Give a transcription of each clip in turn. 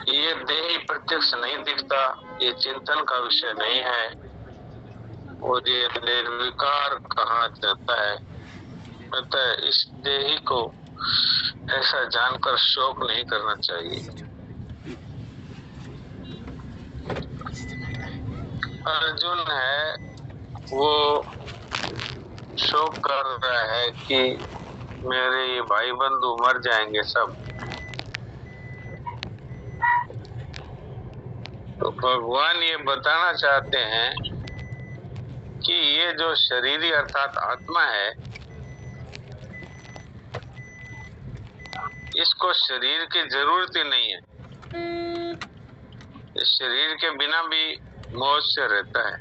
ये देही प्रत्यक्ष नहीं दिखता, ये चिंतन का विषय नहीं है, और ये निर्विकार कहा जाता है। अतः इस देही को ऐसा जानकर शोक नहीं करना चाहिए। अर्जुन है वो शोक कर रहा है कि मेरे ये भाई बंधु मर जाएंगे सब। तो भगवान ये बताना चाहते हैं कि ये जो शरीरी अर्थात आत्मा है, इसको शरीर की जरूरत ही नहीं है। इस शरीर के बिना भी मौज से रहता है।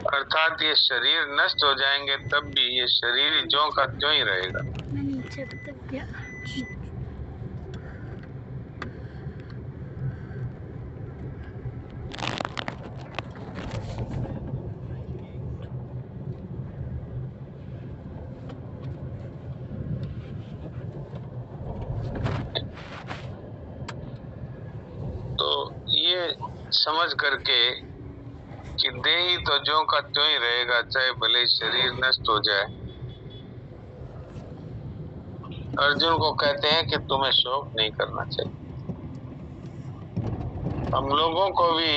अर्थात ये शरीर नष्ट हो जाएंगे तब भी ये शरीर ज्यों का त्यों ही रहेगा। तो ये समझ करके कि देही तो ज्यों का त्यों ही रहेगा, चाहे भले शरीर नष्ट हो जाए। अर्जुन को कहते हैं कि तुम्हें शोक नहीं करना चाहिए। हम लोगों को भी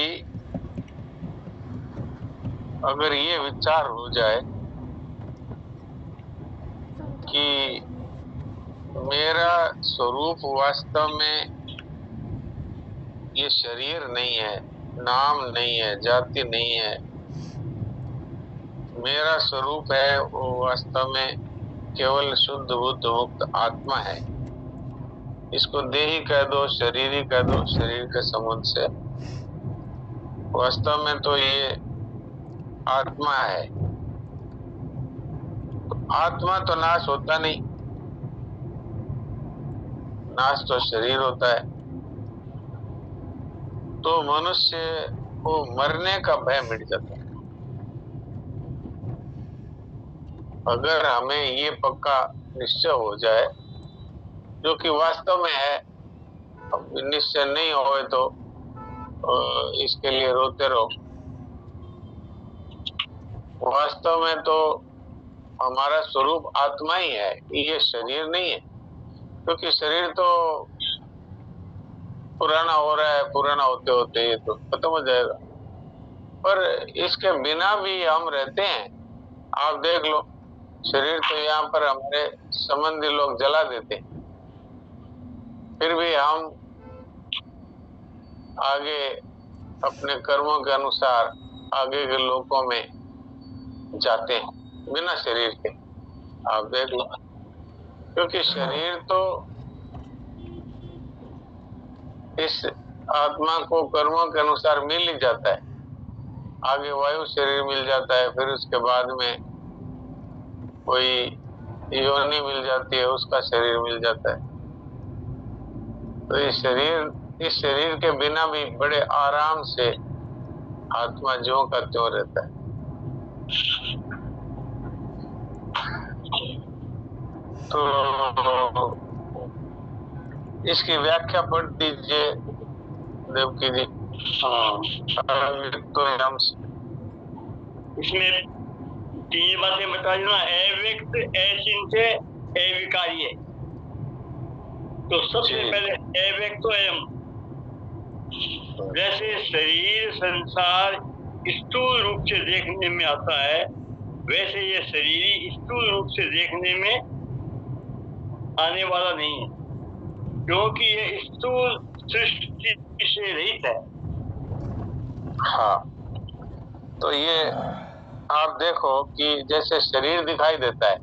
अगर ये विचार हो जाए कि मेरा स्वरूप वास्तव में ये शरीर नहीं है, नाम नहीं है, जाति नहीं है, मेरा स्वरूप है वो वास्तव में केवल शुद्ध बुद्ध मुक्त आत्मा है। इसको देही कह दो, शरीरी कह दो, शरीर के संबंध से वास्तव में तो ये आत्मा है। आत्मा तो नाश होता नहीं, नाश तो शरीर होता है। तो मनुष्य को मरने का भय मिट जाता है। अगर हमें ये पक्का निश्चय हो जाए, जो कि वास्तव में है, अब निश्चय नहीं होए तो इसके लिए रोते रहो। वास्तव में तो हमारा स्वरूप आत्मा ही है, ये शरीर नहीं है। क्योंकि शरीर तो पुराना हो रहा है, पुराना होते होते ये तो खत्म हो जाएगा। पर इसके बिना भी हम रहते हैं। आप देख लो, शरीर तो यहाँ पर हमारे संबंधी लोग जला देते हैं, फिर भी हम आगे अपने कर्मों के अनुसार आगे के लोकों में जाते हैं बिना शरीर के। आप देख लो, क्योंकि शरीर तो इस आत्मा को कर्मों के अनुसार मिल ही जाता है। आगे वायु शरीर मिल जाता है, फिर उसके बाद में कोई योनि मिल जाती है, उसका शरीर मिल जाता है। तो इस शरीर के बिना भी बड़े आराम से आत्मा ज्यों का त्यों रहता है। तो इसकी व्याख्या पढ़ दीजिए देवकी जी। तो हम इसमें तीन बातें बता देना। अव्यक्त, अचिंत्य, अविकार्य। तो सबसे पहले अव्यक्त तो एम, जैसे शरीर संसार स्थूल रूप से देखने में आता है, वैसे ये शरीर स्थूल रूप से देखने में आने वाला नहीं है, क्योंकि ये स्थूल सृष्टि से रहित है। हाँ, तो ये आप देखो कि जैसे शरीर दिखाई देता है,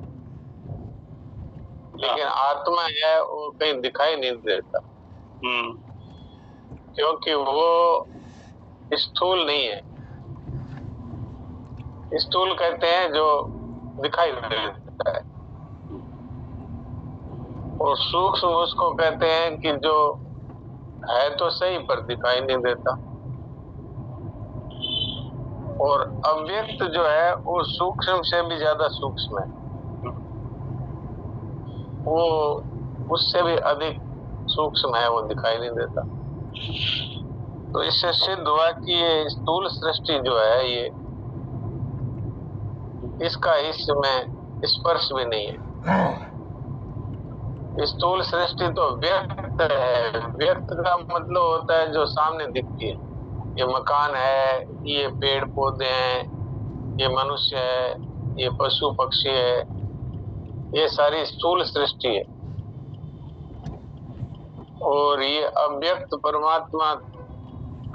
लेकिन आत्मा है वो कहीं दिखाई नहीं देता। क्योंकि वो स्थूल नहीं है। स्थूल कहते हैं जो दिखाई देता है, और सूक्ष्म उसको कहते हैं कि जो है तो सही पर दिखाई नहीं देता। और अव्यक्त जो है वो सूक्ष्म से भी ज्यादा सूक्ष्म है, वो उससे भी अधिक सूक्ष्म है वो दिखाई नहीं देता। तो इससे सिद्ध हुआ कि ये स्थूल सृष्टि जो है ये इसका इसमें स्पर्श भी नहीं है। स्थूल सृष्टि तो व्यक्त है। व्यक्त का मतलब होता है जो सामने दिखती है। ये मकान है, ये पेड़ पौधे हैं, ये मनुष्य है, ये पशु पक्षी है, ये सारी स्थूल सृष्टि है। और ये अव्यक्त परमात्मा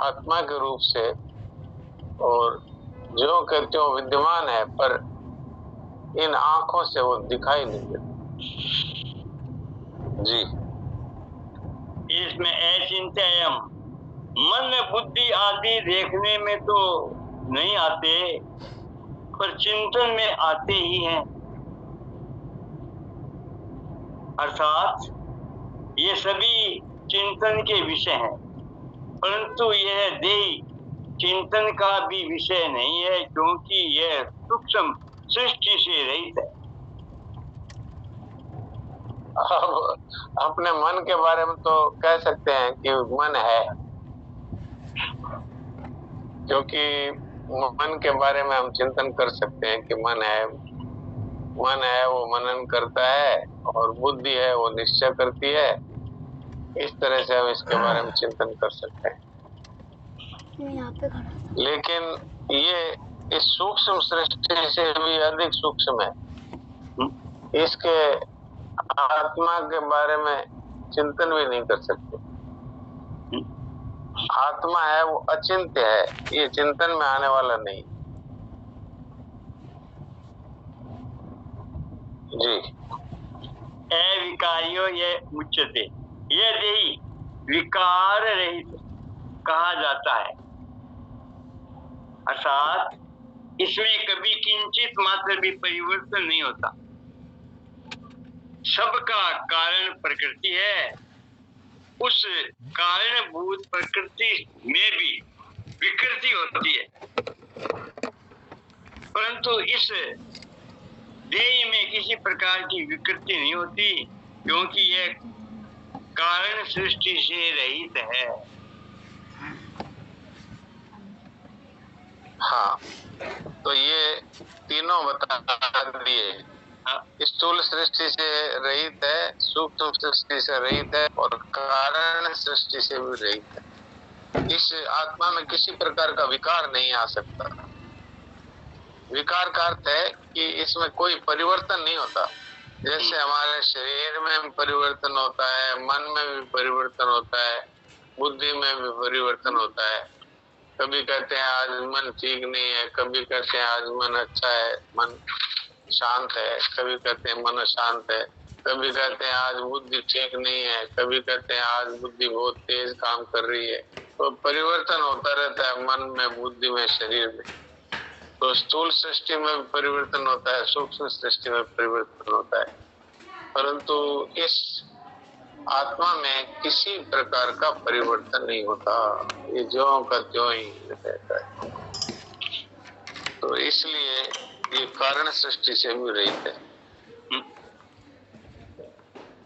आत्मा के रूप से और जो के त्यों विद्यमान है, पर इन आंखों से वो दिखाई नहीं देता। जी, इसमें अचिंत्यम मन बुद्धि आदि देखने में तो नहीं आते, पर चिंतन में आते ही हैं। अर्थात ये सभी चिंतन के विषय हैं, परंतु यह देही चिंतन का भी विषय नहीं है, क्योंकि यह सूक्ष्म सृष्टि से रहित है। अब अपने मन के बारे में तो कह सकते हैं कि मन है, क्योंकि मन के बारे में हम चिंतन कर सकते हैं कि मन है। मन है वो मनन करता है, और बुद्धि है वो निश्चय करती है। इस तरह से हम इसके बारे में चिंतन कर सकते हैं। यहाँ पे खड़ा था। लेकिन ये इस सूक्ष्म सृष्टि से भी अधिक सूक्ष्म है। इसके आत्मा के बारे में चिंतन भी नहीं कर सकते। आत्मा है वो अचिंत्य है, ये चिंतन में आने वाला नहीं। जी, अविकारियो ये उच्चते, ये देही विकार रहित कहा जाता है। अर्थात इसमें कभी किंचित मात्र भी परिवर्तन नहीं होता। सबका कारण प्रकृति है, उस कारणभूत प्रकृति में भी विकृति होती है, परंतु इस देह में किसी प्रकार की विकृति नहीं होती, क्योंकि यह कारण सृष्टि से रहित है। हाँ, तो ये तीनों बता दिए। स्थूल सृष्टि से रहित है, सूक्ष्म सृष्टि से रहित है, और कारण सृष्टि से भी रहित है। इस आत्मा में किसी प्रकार का विकार नहीं आ सकता। विकार का अर्थ है कि इसमें कोई परिवर्तन नहीं होता। जैसे हमारे शरीर में परिवर्तन होता है, मन में भी परिवर्तन होता है, बुद्धि में भी परिवर्तन होता है। कभी कहते हैं आज मन ठीक नहीं है, कभी कहते हैं आज मन अच्छा है, मन शांत है, कभी कहते हैं मन अशांत है, कभी कहते हैं आज बुद्धि ठीक नहीं है, कभी कहते हैं आज बुद्धि बहुत तेज काम कर रही है। तो परिवर्तन होता रहता है मन में, बुद्धि में, शरीर में। तो स्थूल सृष्टि में भी परिवर्तन होता है, सूक्ष्म सृष्टि में परिवर्तन होता है, परंतु इस आत्मा में किसी प्रकार का परिवर्तन नहीं होता। ये ज्यों का त्यों ही रहता है। तो इसलिए ये कारण सृष्टि से भी रहित है।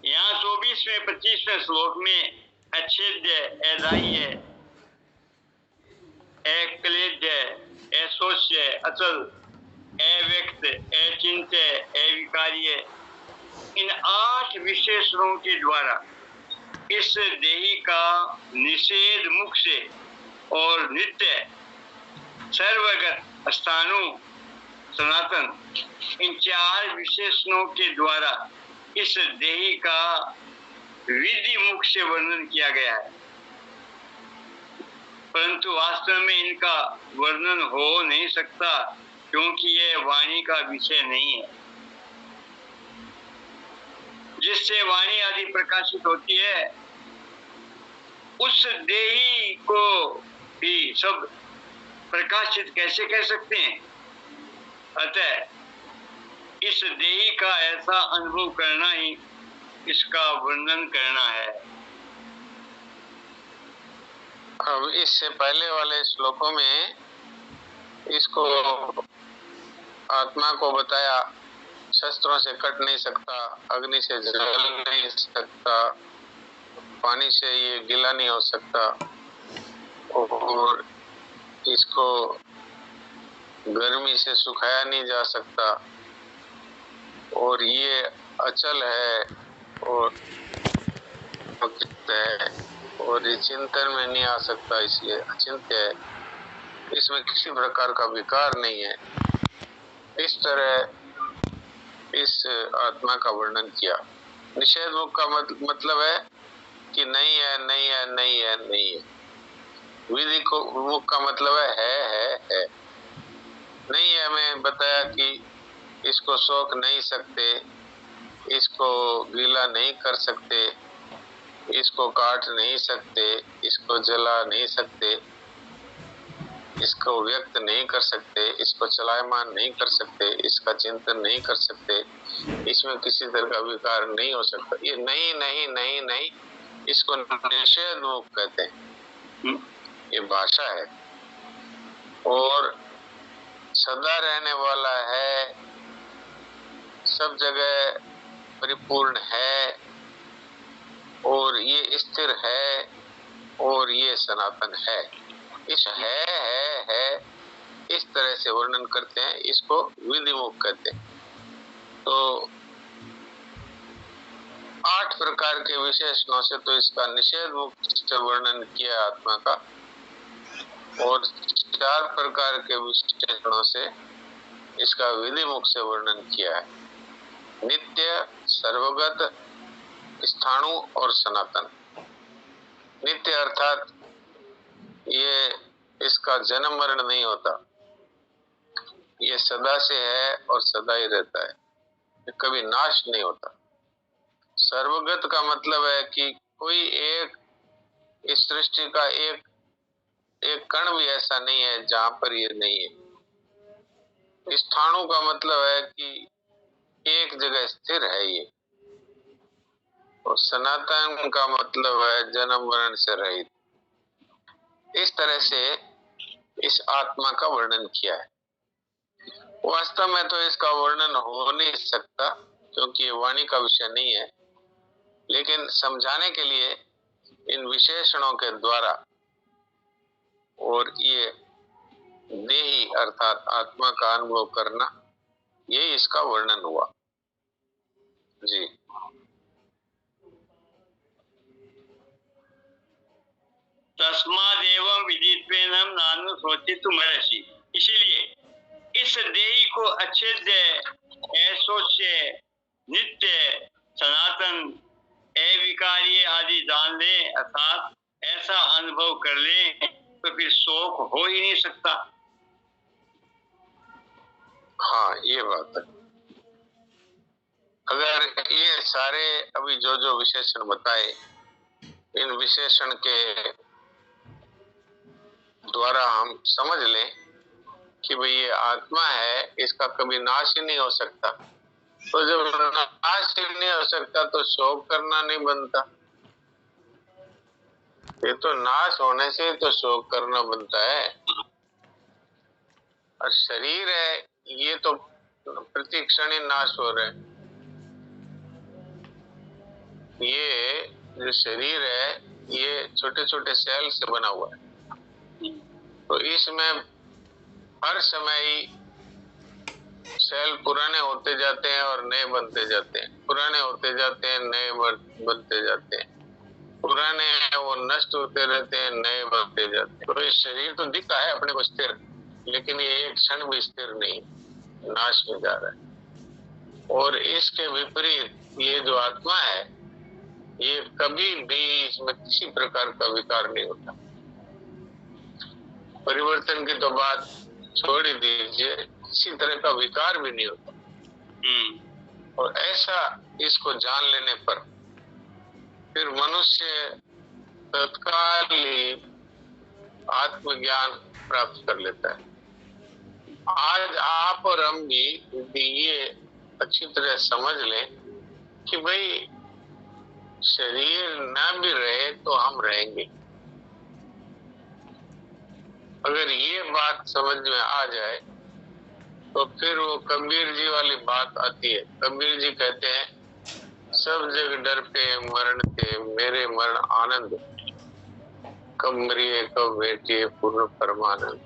यहाँ 24वें 25वें श्लोक में अच्छेद्य, अदाह्य, अक्लेद्य, असोच्य, अचल, अव्यक्त, अचिंत्य, अविकार्य, इन 8 विशेषणों के द्वारा इस देही का निषेध मुख से और नित्य सर्वगत स्थानु सनातन, इन 4 विशेषणों के द्वारा इस देही का विधि मुख से वर्णन किया गया है, परंतु वास्तव में इनका वर्णन हो नहीं सकता, क्योंकि यह वाणी का विषय नहीं है। जिससे वाणी आदि प्रकाशित होती है, उस देही को भी सब प्रकाशित कैसे कह सकते हैं? अतः इस देही का ऐसा अनुभव करना ही इसका वर्णन करना है। अब इससे पहले वाले श्लोकों में इसको आत्मा को बताया, शस्त्रों से कट नहीं सकता, अग्नि से जल नहीं सकता, पानी से ये गीला नहीं हो सकता और इसको गर्मी से सुखाया नहीं जा सकता और ये अचल है और है और ये चिंतन में नहीं आ सकता, इसलिए अचिंत्य है। इसमें किसी प्रकार का विकार नहीं है। इस तरह इस आत्मा का वर्णन किया। निषेध मुख का मतलब है कि नहीं है, नहीं है, नहीं है, नहीं है। विधि को मुख का मतलब है। नहीं है में बताया कि इसको सोख नहीं सकते, इसको गीला नहीं कर सकते, इसको काट नहीं सकते, इसको जला नहीं सकते, इसको व्यक्त नहीं कर सकते, इसको चलायमान नहीं कर सकते, इसका चिंतन नहीं कर सकते, इसमें किसी तरह का विकार नहीं हो सकता। ये नहीं नहीं नहीं नहीं, इसको निषेध मुख कहते हैं। ये भाषा है और सदा रहने वाला है, सब जगह परिपूर्ण है और ये स्थिर है और ये सनातन है। इस है इस तरह से वर्णन करते हैं, इसको विधि मुख कहते हैं। तो 8 प्रकार के विशेषणों से तो इसका निषेध मुख से वर्णन किया आत्मा का और 4 प्रकार के विशेषणों से इसका विधि मुख से वर्णन किया है। नित्य, सर्वगत, स्थाणु और सनातन। नित्य अर्थात ये इसका जन्म मरण नहीं होता, ये सदा से है और सदा ही रहता है, ये कभी नाश नहीं होता। सर्वगत का मतलब है कि कोई एक इस सृष्टि का एक कण भी ऐसा नहीं है जहां पर ये नहीं है। स्थाणु का मतलब है कि एक जगह स्थिर है ये, और सनातन का मतलब है जन्म मरण से रहित। इस तरह से इस आत्मा का वर्णन किया है। वास्तव में तो इसका वर्णन हो नहीं सकता क्योंकि ये वाणी का विषय नहीं है, लेकिन समझाने के लिए इन विशेषणों के द्वारा और ये देही अर्थात आत्मा का अनुभव करना, यही इसका वर्णन हुआ। जी। तस्मादेवं विदित्वेनं नानु शोचितुमर्हसि। इसलिए इस देही को अछेद्य, ऐशोच्य, नित्य, सनातन, अविकार्य आदि जान ले, अर्थात ऐसा अनुभव कर ले तो फिर शोक हो ही नहीं सकता। हाँ, ये बात है। अगर ये सारे अभी जो विशेषण बताए, इन विशेषण के द्वारा हम समझ लें कि भाई ये आत्मा है, इसका कभी नाश ही नहीं हो सकता, तो जब नाश ही नहीं हो सकता तो शोक करना नहीं बनता। ये तो नाश होने से तो शोक करना बनता है। और शरीर है, ये तो प्रति क्षण ही नाश हो रहे हैं। ये जो शरीर है ये छोटे छोटे सेल से बना हुआ है, तो इसमें हर समय ही सेल पुराने होते जाते हैं और नए बनते जाते हैं, पुराने होते जाते हैं, नए बनते जाते हैं, पुराने हैं वो नष्ट होते रहते हैं, नए बनते जाते हैं। तो ये शरीर तो दिखता है अपने को स्थिर, लेकिन ये एक क्षण भी स्थिर नहीं, नाश में जा रहा है। और इसके विपरीत ये जो आत्मा है, ये कभी भी इसमें किसी प्रकार का विकार नहीं होता। परिवर्तन की तो बात छोड़ ही दीजिए, किसी तरह का विकार भी नहीं होता। और ऐसा इसको जान लेने पर फिर मनुष्य तत्काल ही आत्मज्ञान प्राप्त कर लेता है। आज आप और हम भी ये अच्छी तरह समझ लें कि भाई शरीर न भी रहे तो हम रहेंगे। अगर ये बात समझ में आ जाए तो फिर वो कबीर जी वाली बात आती है। कबीर जी कहते हैं सब जग डरते मरण के, मेरे मरण आनंद, कब मरिए कब बैठिए पूर्ण परमानंद।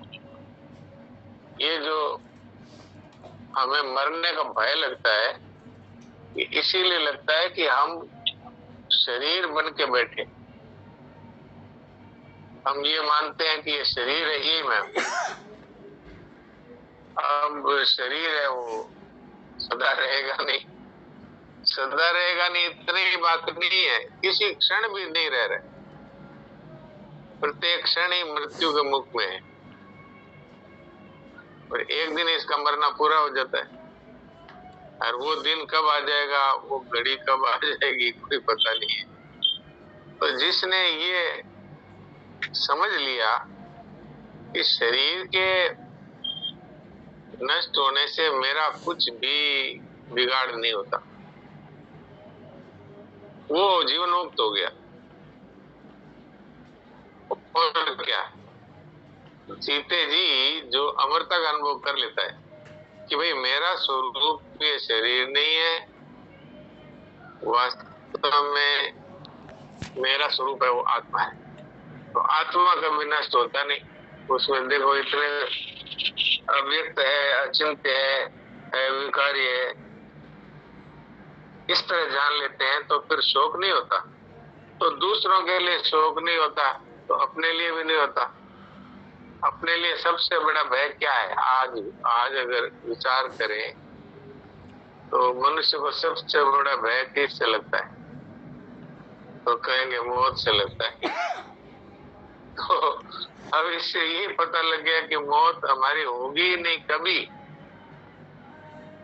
ये जो हमें मरने का भय लगता है, ये इसीलिए लगता है कि हम शरीर बन के बैठे। हम ये मानते हैं कि ये शरीर है, ये मैं हूं। अब शरीर है वो सदा रहेगा नहीं, सदा रहेगा नहीं इतनी बात नहीं है, किसी क्षण भी नहीं रह रहे, प्रत्येक क्षण ही मृत्यु के मुख में है। और एक दिन इसका मरना पूरा हो जाता है, और वो दिन कब आ जाएगा, वो घड़ी कब आ जाएगी, कोई पता नहीं है। तो जिसने ये समझ लिया कि शरीर के नष्ट होने से मेरा कुछ भी बिगाड़ नहीं होता, वो जीवन मुक्त हो गया। और क्या, सीते जी जो अमरता का अनुभव कर लेता है कि भाई मेरा स्वरूप ये शरीर नहीं है, वास्तव में मेरा स्वरूप है वो आत्मा है। तो आत्मा कभी नष्ट होता नहीं, उसमें देखो इतने अव्यक्त है, अचिंत्य है, विकारी है, इस तरह जान लेते हैं तो फिर शोक नहीं होता। तो दूसरों के लिए शोक नहीं होता तो अपने लिए भी नहीं होता। अपने लिए सबसे बड़ा भय क्या है? आज अगर विचार करें तो मनुष्य को सबसे बड़ा भय किससे लगता है? तो कहेंगे मौत से लगता है। तो अब इससे ये पता लग गया कि मौत हमारी होगी ही नहीं कभी।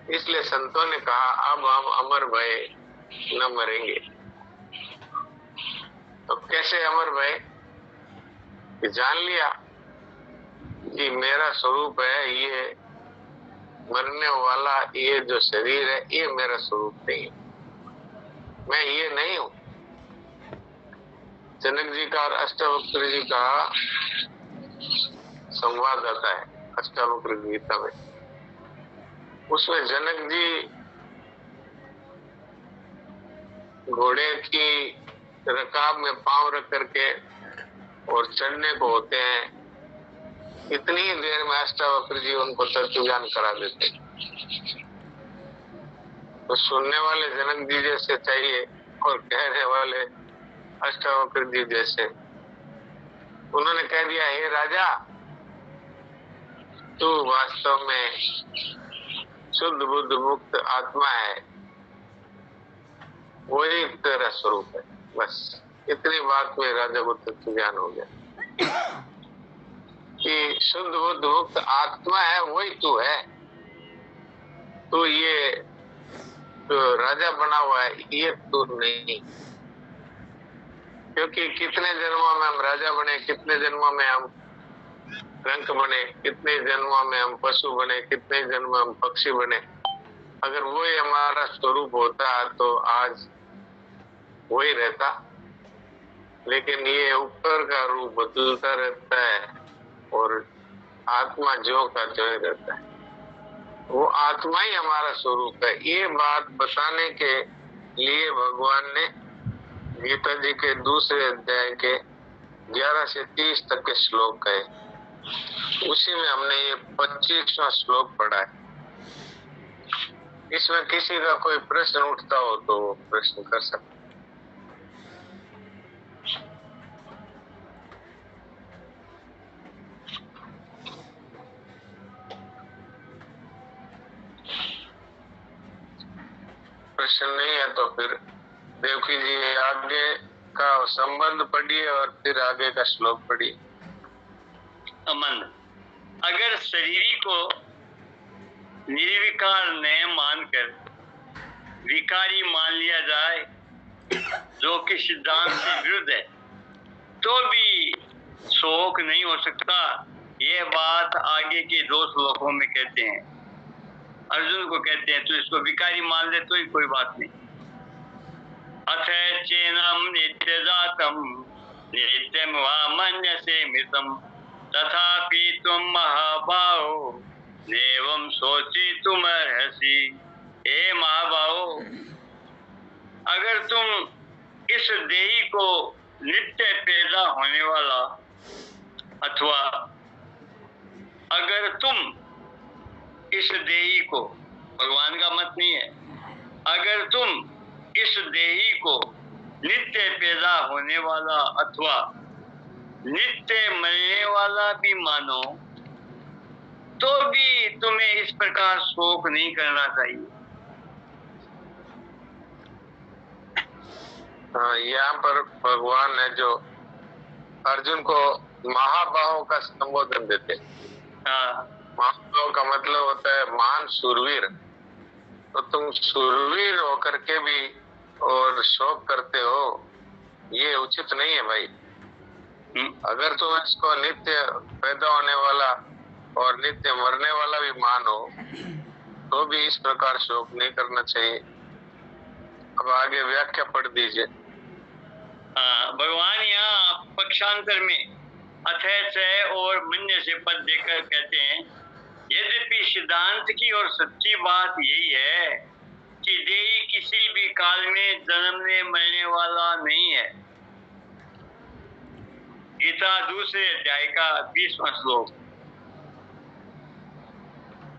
इसलिए संतों ने कहा अब हम अमर भय न मरेंगे। तो कैसे अमर भय? जान लिया कि मेरा स्वरूप है ये मरने वाला, ये जो शरीर है ये मेरा स्वरूप नहीं है, मैं ये नहीं हूं। जनक जी का और अष्टावक्र जी का संवाद आता है अष्टावक्र गीता में। उसमें जनक जी घोड़े की रकाब में पांव रख करके और चढ़ने को होते हैं, इतनी ही देर में अष्टावक्र जी उनको तत्व ज्ञान करा देते। तो सुनने वाले जनक जी जैसे चाहिए और कहने वाले अष्टावक्र जी जैसे। उन्होंने कह दिया, हे राजा, तू वास्तव में शुद्ध बुद्ध मुक्त आत्मा है, वही तेरा स्वरूप है। बस इतनी बात में राजा को तत्व ज्ञान हो गया कि शुद्ध बुद्ध मुक्त आत्मा है, वही तू है। तू ये तो राजा बना हुआ है, ये तू नहीं। क्योंकि कितने जन्मों में हम राजा बने, कितने जन्मों में हम रंक बने, कितने जन्मों में हम पशु बने, कितने जन्म में हम पक्षी बने। अगर वही हमारा स्वरूप होता तो आज वही रहता। लेकिन ये ऊपर का रूप बदलता रहता है और आत्मा ज्यों का त्यों रहता है। वो आत्मा ही हमारा स्वरूप है। ये बात बताने के लिए भगवान ने गीता जी के दूसरे अध्याय के 11 से 30 तक के श्लोक कहे। उसी में हमने ये 25वां श्लोक पढ़ा है। इसमें किसी का कोई प्रश्न उठता हो तो वो प्रश्न कर सकते। प्रश्न नहीं है तो फिर देवकी जी आगे का संबंध पढ़िए और फिर आगे का श्लोक पढ़िए। संबंध, अगर शरीरी को निर्विकार न मानकर विकारी मान लिया जाए, जो कि सिद्धांत से विरुद्ध है, तो भी शोक नहीं हो सकता। यह बात आगे के 2 श्लोकों में कहते हैं। अर्जुन को कहते हैं तो इसको विकारी मान ले तो ही कोई बात नहीं। अथ चैनम नित्य जातम नित्यम वा मन्यसे मृतम तथापि तुम महाबाहो नेवं सोचितुमर्हसि। हे महाबाहो, अगर तुम इस देही को नित्य पैदा होने वाला अथवा अगर तुम इस देही को, भगवान का मत नहीं है, अगर तुम इस देही को नित्य पैदा होने वाला अथवा नित्य मरने वाला भी मानो तो भी तुम्हें इस प्रकार शोक नहीं करना चाहिए। यहाँ पर भगवान ने जो अर्जुन को महाबाहो का संबोधन देते। महाबाहो का मतलब होता है महान शूरवीर। तो तुम शूरवीर होकर के भी और शोक करते हो, ये उचित नहीं है भाई। अगर तुम इसको नित्य पैदा होने वाला और नित्य मरने वाला भी मानो तो भी इस प्रकार शोक नहीं करना चाहिए। अब आगे व्याख्या पढ़ दीजिए। भगवान यहाँ पक्षांतर में अथय से और मन्य से पद देकर कहते हैं, यद्यपि सिद्धांत की और सच्ची बात यही है कि देही किसी भी काल में जन्मने मरने वाला नहीं है। गीता दूसरे अध्याय का 20वां श्लोक।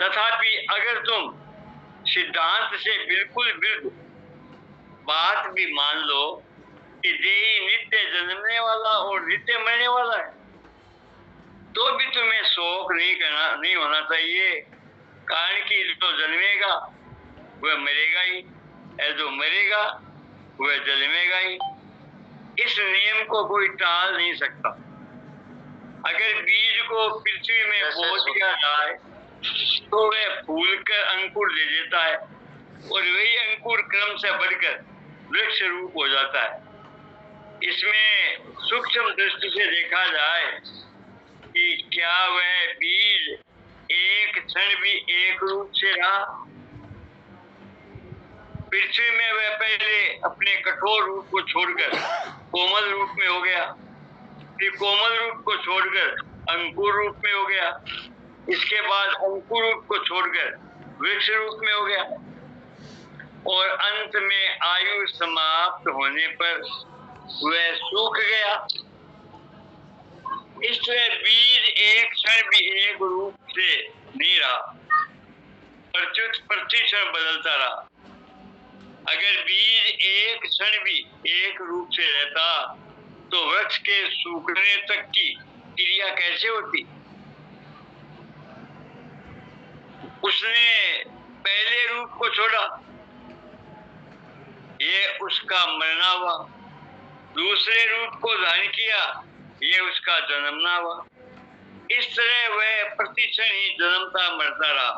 तथापि अगर तुम सिद्धांत से बिल्कुल विरुद्ध बात भी मान लो कि देही नित्य जन्मने वाला और नित्य मरने वाला है तो भी तुम्हें शोक नहीं होना चाहिए। कारण कि जो जन्मेगा वह मरेगा ही, जो मरेगा वह जन्मेगा ही। इस नियम को कोई टाल नहीं सकता। अगर बीज को पृथ्वी में बो दिया जाए तो वह फूल कर अंकुर दे देता है और वही अंकुर क्रम से बढ़कर वृक्ष रूप हो जाता है। इसमें सूक्ष्म दृष्टि से देखा जाए कि क्या वह बीज एक क्षण भी एक रूप से रहा। पृथ्वी में वह पहले अपने कठोर रूप को छोड़कर कोमल रूप में हो गया, फिर कोमल रूप को छोड़कर अंकुर रूप में हो गया, इसके बाद अंकुर रूप को छोड़कर वृक्ष रूप में हो गया और अंत में आयु समाप्त होने पर वह सूख गया। इसलिए बीज एक क्षण भी एक रूप से नहीं रहा, प्रति क्षण बदलता रहा। अगर बीज एक क्षण भी एक रूप से रहता तो वृक्ष के सूखने तक की क्रिया कैसे होती। उसने पहले रूप को छोड़ा, ये उसका मरना हुआ। दूसरे रूप को धारण किया, ये उसका जन्मना हुआ। इस तरह वह प्रतिक्षण ही जन्मता मरता रहा।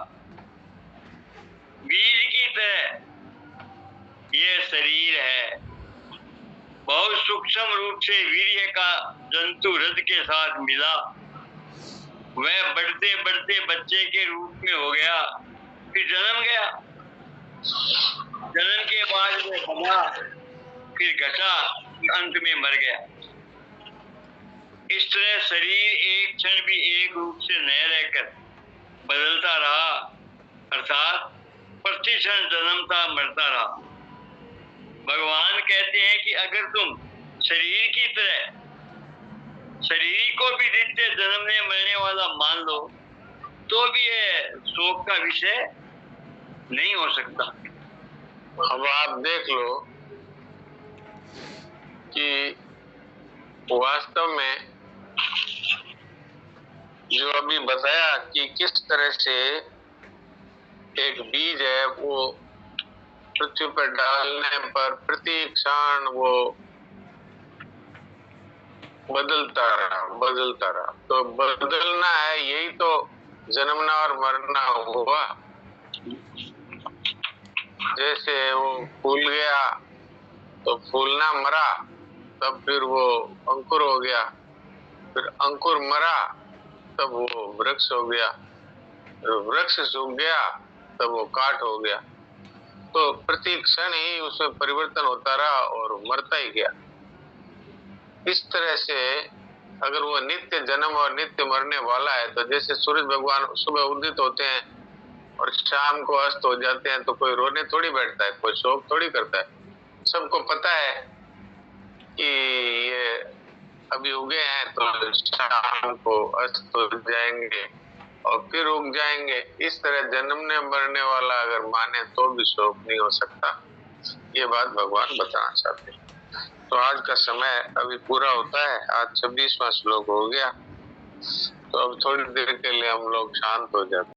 बीज की तरह यह शरीर है। बहुत सूक्ष्म रूप से वीर्य का जंतु हृदय के साथ मिला, वह बढ़ते बढ़ते बच्चे के रूप में हो गया, फिर जन्म गया। जन्म के बाद वह बढ़ा, फिर घटा, अंत में मर गया। इस तरह शरीर एक क्षण भी एक रूप से न रहकर बदलता रहा, अर्थात प्रति क्षण जन्मता मरता रहा। भगवान कहते हैं कि अगर तुम शरीर की तरह शरीर को भी नित्य जन्मने मरने वाला मान लो तो भी यह शोक का विषय नहीं हो सकता। अब आप देख लो कि वास्तव में जो अभी बताया कि किस तरह से एक बीज है वो पृथ्वी पर डालने पर प्रति क्षण वो बदलता रहा। तो बदलना है, यही तो जन्मना और मरना हुआ। जैसे वो फूल गया तो फूलना मरा, तब फिर वो अंकुर हो गया, फिर अंकुर मरा तब वो वृक्ष हो गया, वृक्ष सूख गया तब वो काट हो गया। तो प्रति क्षण ही उसमें परिवर्तन होता रहा और मरता ही गया। इस तरह से अगर वो नित्य जन्म और नित्य मरने वाला है तो जैसे सूरज भगवान सुबह उदित होते हैं और शाम को अस्त हो जाते हैं तो कोई रोने थोड़ी बैठता है, कोई शोक थोड़ी करता है। सबको पता है कि ये अभी उगे हैं तो शाम को अस्त हो जाएंगे और फिर उग जाएंगे। इस तरह जन्मने मरने वाला अगर माने तो भी शोक नहीं हो सकता। ये बात भगवान बताना चाहते हैं। तो आज का समय अभी पूरा होता है। आज 26वां श्लोक हो गया, तो अब थोड़ी देर के लिए हम लोग शांत हो जाते हैं।